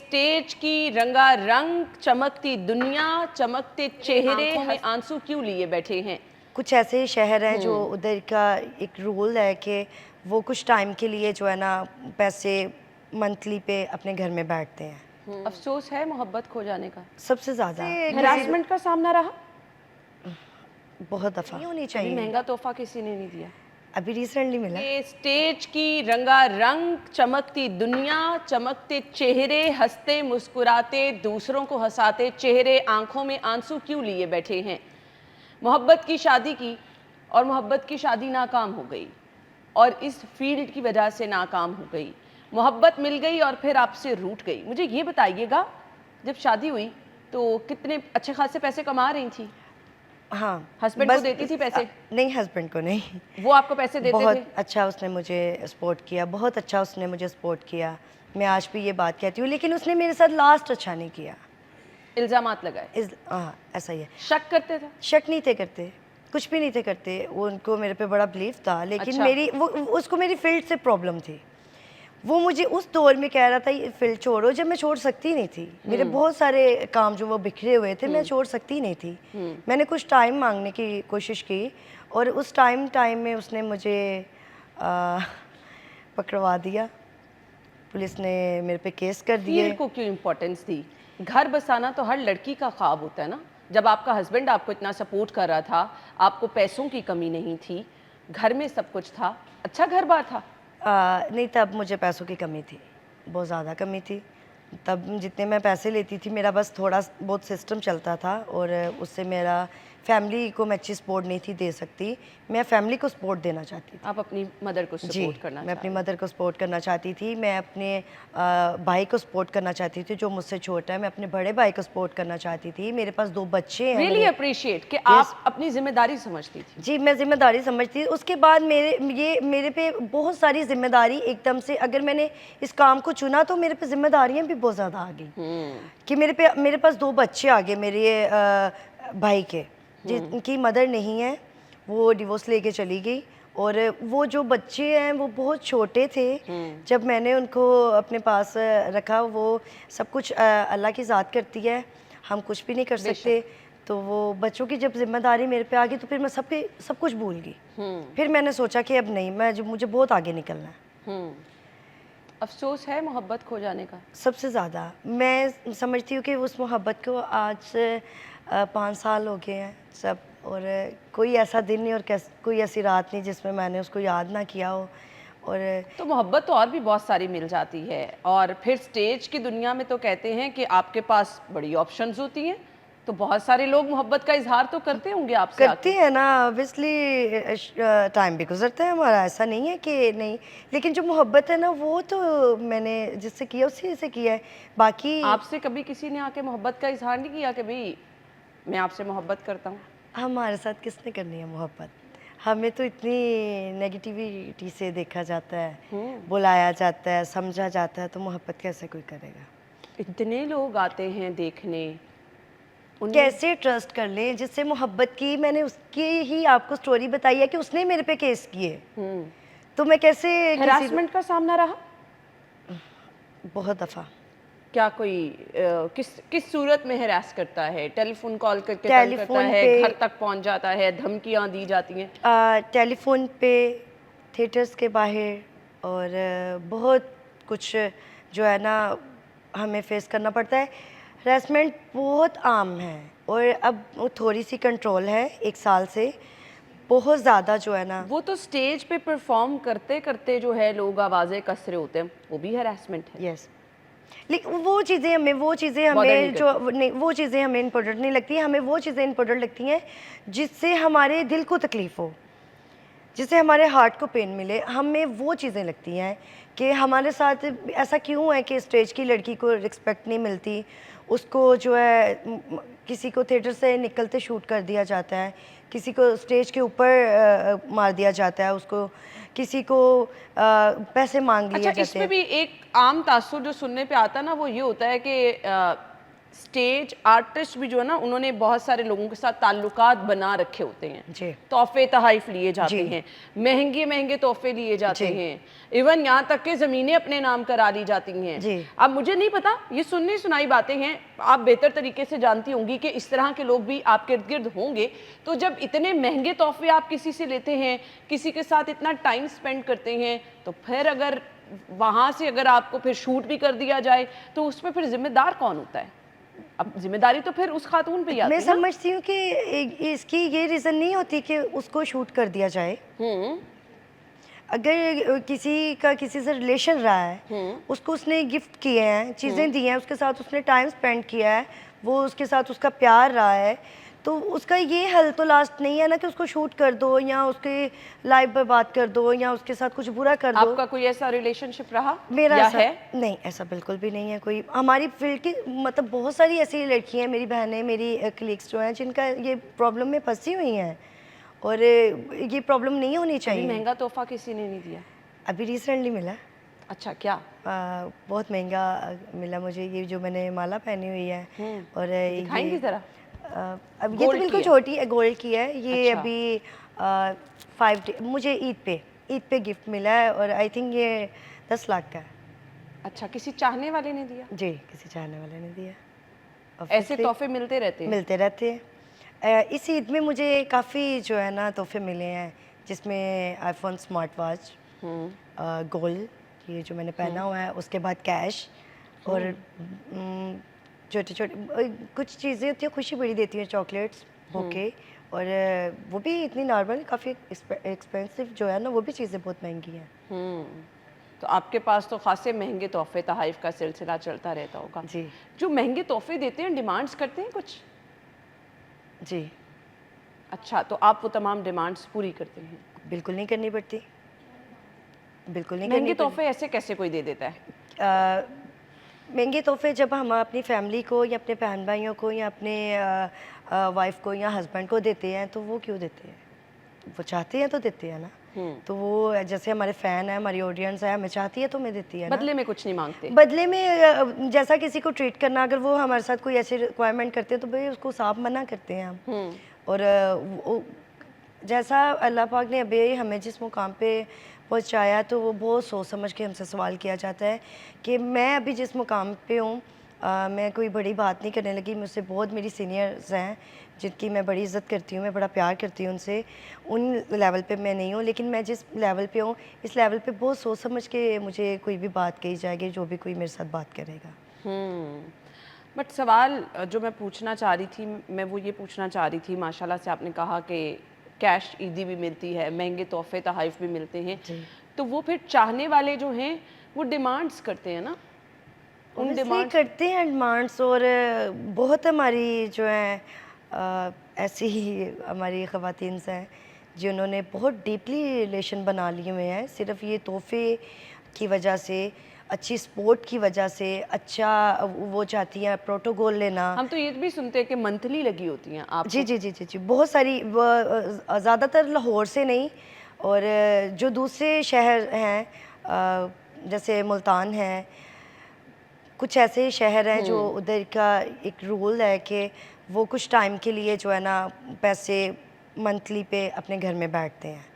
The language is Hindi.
स्टेज की रंगारंग चमकती दुनिया, चमकते चेहरे, आंखों में आंसू क्यों लिए बैठे हैं? कुछ ऐसे शहर हैं जो उधर का एक रूल है कि वो कुछ टाइम के लिए जो है ना पैसे मंथली पे अपने घर में बैठते हैं। अफसोस है मोहब्बत खो जाने का? सबसे ज़्यादा हरासमेंट का सामना रहा? बहुत दफ़ा नहीं होनी कभी चाहिए। महंगा तोहफा किसी ने नहीं दिया? अभी रिसेंटली मिला। ये स्टेज की रंगारंग चमकती दुनिया, चमकते चेहरे, हंसते मुस्कुराते दूसरों को हंसाते चेहरे, आंखों में आंसू क्यों लिए बैठे हैं? मोहब्बत की शादी की और मोहब्बत की शादी नाकाम हो गई और इस फील्ड की वजह से नाकाम हो गई। मोहब्बत मिल गई और फिर आपसे रूठ गई। मुझे ये बताइएगा, जब शादी हुई तो कितने अच्छे खासे पैसे कमा रही थी? हाँ, हस्बैंड को देती थी पैसे? नहीं, हस्बैंड को नहीं। वो आपको पैसे देते थे? बहुत अच्छा उसने मुझे सपोर्ट किया, बहुत अच्छा उसने मुझे सपोर्ट किया। मैं आज भी ये बात कहती हूँ, लेकिन उसने मेरे साथ लास्ट अच्छा नहीं किया। इल्जामात लगाए? हाँ, ऐसा ही है। शक करते थे? शक नहीं थे करते, कुछ भी नहीं थे करते। वो उनको मेरे पे बड़ा बिलीव था, लेकिन अच्छा। मेरी वो उसको मेरी फील्ड से प्रॉब्लम थी। वो मुझे उस दौर में कह रहा था ये फील्ड छोड़ो, जब मैं छोड़ सकती नहीं थी। मेरे बहुत सारे काम जो वो बिखरे हुए थे, मैं छोड़ सकती नहीं थी। मैंने कुछ टाइम मांगने की कोशिश की और उस टाइम में उसने मुझे पकड़वा दिया। पुलिस ने मेरे पे केस कर दिए। फील्ड को क्यों इम्पोर्टेंस दी? घर बसाना तो हर लड़की का ख्वाब होता है ना। जब आपका हस्बैंड आपको इतना सपोर्ट कर रहा था, आपको पैसों की कमी नहीं थी, घर में सब कुछ था, अच्छा घर बार था। नहीं, तब मुझे पैसों की कमी थी, बहुत ज़्यादा कमी थी। तब जितने मैं पैसे लेती थी, मेरा बस थोड़ा बहुत सिस्टम चलता था और उससे मेरा फैमिली को मैं अच्छी सपोर्ट नहीं थी दे सकती। मैं फैमिली को सपोर्ट देना चाहती थी। आप अपनी मदर को जी, सपोर्ट करना मैं अपनी चाह मदर को सपोर्ट करना चाहती थी। मैं अपने भाई को सपोर्ट करना चाहती थी जो मुझसे छोटा है। मैं अपने बड़े भाई को सपोर्ट करना चाहती थी। मेरे पास 2 बच्चे हैं। रियली अप्रिशिएट कि आप अपनी जिम्मेदारी समझती थी। जी, मैं ज़िम्मेदारी समझती थी। उसके बाद मेरे पे बहुत सारी ज़िम्मेदारी एकदम से, अगर मैंने इस काम को चुना तो मेरे पे ज़िम्मेदारियाँ भी बहुत ज़्यादा आ गई कि मेरे पास 2 बच्चे आ गए मेरे भाई के, जिनकी मदर नहीं है, वो डिवोर्स लेके चली गई। और वो जो बच्चे हैं वो बहुत छोटे थे जब मैंने उनको अपने पास रखा। वो सब कुछ अल्लाह की ज़ात करती है, हम कुछ भी नहीं कर सकते। तो वो बच्चों की जब जिम्मेदारी मेरे पे आ गई तो फिर मैं सब कुछ भूल गई। फिर मैंने सोचा कि अब नहीं, मुझे बहुत आगे निकलना है। अफसोस है मोहब्बत खो जाने का? सबसे ज़्यादा मैं समझती हूँ कि उस मोहब्बत को आज से 5 साल हो गए हैं सब, और कोई ऐसा दिन नहीं और कोई ऐसी रात नहीं जिसमें मैंने उसको याद ना किया हो। और तो मोहब्बत तो और भी बहुत सारी मिल जाती है, और फिर स्टेज की दुनिया में तो कहते हैं कि आपके पास बड़ी ऑप्शंस होती हैं, तो बहुत सारे लोग मोहब्बत का इजहार तो करते होंगे आपसे करती है ना, ऑब्वियसली टाइम भी गुजरता है हमारा, ऐसा नहीं है कि नहीं। लेकिन जो मोहब्बत है ना वो तो मैंने जिससे किया उसी से किया है। बाकी आपसे कभी किसी ने आके मोहब्बत का इजहार नहीं किया कि भाई मैं आपसे मोहब्बत करता हूँ? हमारे साथ किसने करनी है मोहब्बत? हमें तो इतनी नेगेटिविटी से देखा जाता है, बुलाया जाता है, समझा जाता है, तो मोहब्बत कैसे कोई करेगा? इतने लोग आते हैं देखने, कैसे ट्रस्ट कर लें जिससे मोहब्बत की? मैंने उसकी ही आपको स्टोरी बताई है कि उसने मेरे पे केस किए, तो मैं कैसे हरासमेंट का सामना रहा? बहुत दफ़ा। क्या कोई किस सूरत में हरास करता है? टेलीफोन कॉल करके तंग करता है, घर तक पहुंच जाता है, धमकियां दी जाती हैं? टेलीफोन पे, थिएटर्स के बाहर, और बहुत कुछ जो है ना हमें फेस करना पड़ता है। हरासमेंट बहुत आम है और अब वो थोड़ी सी कंट्रोल है 1 साल से। बहुत ज़्यादा जो है ना, वो तो स्टेज पे परफॉर्म करते करते जो है लोग आवाज़ें कस रहे होते हैं, वो भी हरासमेंट है। यस, लेकिन वो चीज़ें हमें जो नहीं, वो चीज़ें हमें इम्पोर्टेंट नहीं लगती। हमें वो चीज़ें इम्पोर्टेंट लगती हैं जिससे हमारे दिल को तकलीफ़ हो, जिससे हमारे हार्ट को पेन मिले। हमें वो चीज़ें लगती हैं कि हमारे साथ ऐसा क्यों है कि स्टेज की लड़की को रिस्पेक्ट नहीं मिलती, उसको जो है किसी को थिएटर से निकलते शूट कर दिया जाता है, किसी को स्टेज के ऊपर मार दिया जाता है, उसको किसी को पैसे मांग लिए जाते हैं। इसमें भी एक आम तासुर जो सुनने पे आता है ना, वो ये होता है कि स्टेज आर्टिस्ट भी जो है ना, उन्होंने बहुत सारे लोगों के साथ ताल्लुकात बना रखे होते हैं। जी। तोहफे तहाइफ लिए जाते जी। हैं, महंगे महंगे तोहफे लिए जाते जी। हैं, इवन यहाँ तक कि ज़मीनें अपने नाम करा ली जाती हैं। जी। अब मुझे नहीं पता, ये सुननी सुनाई बातें हैं, आप बेहतर तरीके से जानती होंगी कि इस तरह के लोग भी आपके इर्द गिर्द होंगे। तो जब इतने महंगे तोहफे आप किसी से लेते हैं, किसी के साथ इतना टाइम स्पेंड करते हैं, तो फिर अगर वहाँ से अगर आपको फिर शूट भी कर दिया जाए तो उसमें फिर जिम्मेदार कौन होता है? अब जिम्मेदारी तो फिर उस खातून पे ही आती मैं है ना? समझती हूँ कि इसकी ये रीज़न नहीं होती कि उसको शूट कर दिया जाए। अगर किसी का किसी से रिलेशन रहा है, उसको उसने गिफ्ट किए हैं, चीज़ें दी हैं, उसके साथ उसने टाइम स्पेंड किया है, वो उसके साथ उसका प्यार रहा है, तो उसका ये हल तो लास्ट नहीं है ना कि उसको शूट कर दो या उसके लाइफ पर बात कर दो या उसके साथ कुछ बुरा कर दो। आपका कोई ऐसा रिलेशनशिप रहा मेरा या ऐसा है? नहीं, ऐसा बिल्कुल भी नहीं है कोई। हमारी फील्ड की मतलब बहुत सारी ऐसी लड़कियां हैं, मेरी बहनें, मेरी कलीग्स जो हैं, जिनका ये प्रॉब्लम में फंसी हुई हैं और ये प्रॉब्लम नहीं होनी कभी चाहिए। महंगा तोहफा किसी ने नहीं दिया? अभी रिसेंटली मिला। अच्छा, क्या? बहुत महंगा मिला मुझे, ये जो मैंने माला पहनी हुई है। और दिखाएंगी जरा? अब ये तो गोल्ड बिल्कुल की है? छोटी है, गोल्ड की है ये। अच्छा। अभी 5 मुझे ईद पे गिफ्ट मिला है और आई थिंक ये 10 लाख का है। अच्छा, किसी चाहने वाले ने दिया? जी, किसी चाहने वाले ने दिया। ऐसे Obviously, तोहफे मिलते रहते हैं? मिलते रहते हैं। इस ईद में मुझे काफ़ी जो है ना तोहफे मिले हैं, जिसमें आईफोन स्मार्ट वॉच, गोल्ड ये जो मैंने पहना हुआ है, उसके बाद कैश और छोटे छोटे कुछ चीज़ें होती हैं खुशी बड़ी देती हैं, चॉकलेट्स, बुके। और वो भी इतनी नॉर्मल, काफ़ी एक्सपेंसिव जो है ना, वो भी चीज़ें बहुत महंगी हैं। तो आपके पास तो खासे महंगे तोहफे तहाइफ का सिलसिला चलता रहता होगा। जी। जो महंगे तोहफे देते हैं, डिमांड्स करते हैं कुछ? जी। अच्छा, तो आप वो तमाम डिमांड्स पूरी करते हैं? बिल्कुल नहीं करनी पड़ती, बिल्कुल नहीं महंगे करनी तोहफे ऐसे कैसे कोई दे देता है? पड़ती। महंगे तोहफे जब हम अपनी फैमिली को या अपने बहन भाइयों को या अपने वाइफ को या हस्बैंड को देते हैं, तो वो क्यों देते हैं? वो चाहते हैं तो देते हैं ना। तो वो जैसे हमारे फ़ैन है, हमारी ऑडियंस है, हमें चाहती है तो हमें देती है ना। बदले में कुछ नहीं मांगते? बदले में जैसा किसी को ट्रीट करना, अगर वो हमारे साथ कोई ऐसी रिक्वायरमेंट करते हैं तो भाई उसको साफ मना करते हैं हम। और जैसा अल्लाह पाक ने अभी हमें जिस मुकाम पे पहुंचाया, तो वो बहुत सोच समझ के हमसे सवाल किया जाता है कि मैं अभी जिस मुकाम पे हूँ, मैं कोई बड़ी बात नहीं करने लगी। मुझसे बहुत मेरी सीनियर्स हैं जिनकी मैं बड़ी इज़्ज़त करती हूँ, मैं बड़ा प्यार करती हूँ उनसे। उन लेवल पे मैं नहीं हूँ, लेकिन मैं जिस लेवल पे हूँ, इस लेवल पे बहुत सोच समझ के मुझे कोई भी बात कही जाएगी, जो भी कोई मेरे साथ बात करेगा। बट सवाल जो मैं पूछना चाह रही थी, मैं वो ये पूछना चाह रही थी, माशाल्लाह से आपने कहा कि कैश ईदी भी मिलती है, महंगे तोहफे तहाइफ भी मिलते हैं, तो वो फिर चाहने वाले जो हैं वो डिमांड्स करते हैं ना, उन डिमांड करते हैं डिमांड्स। और बहुत हमारी जो है ऐसी ही हमारी ख़वातीन हैं जिन्होंने बहुत डीपली रिलेशन बना लिए हुए हैं, सिर्फ ये तोहफे की वजह से, अच्छी स्पोर्ट की वजह से। अच्छा, वो चाहती हैं प्रोटोकॉल लेना। हम तो ये भी सुनते हैं कि मंथली लगी होती हैं आप? जी जी जी जी जी, बहुत सारी। ज़्यादातर लाहौर से नहीं, और जो दूसरे शहर हैं जैसे मुल्तान है, कुछ ऐसे शहर हैं जो उधर का एक रूल है कि वो कुछ टाइम के लिए जो है ना पैसे मंथली पे अपने घर में बैठते हैं।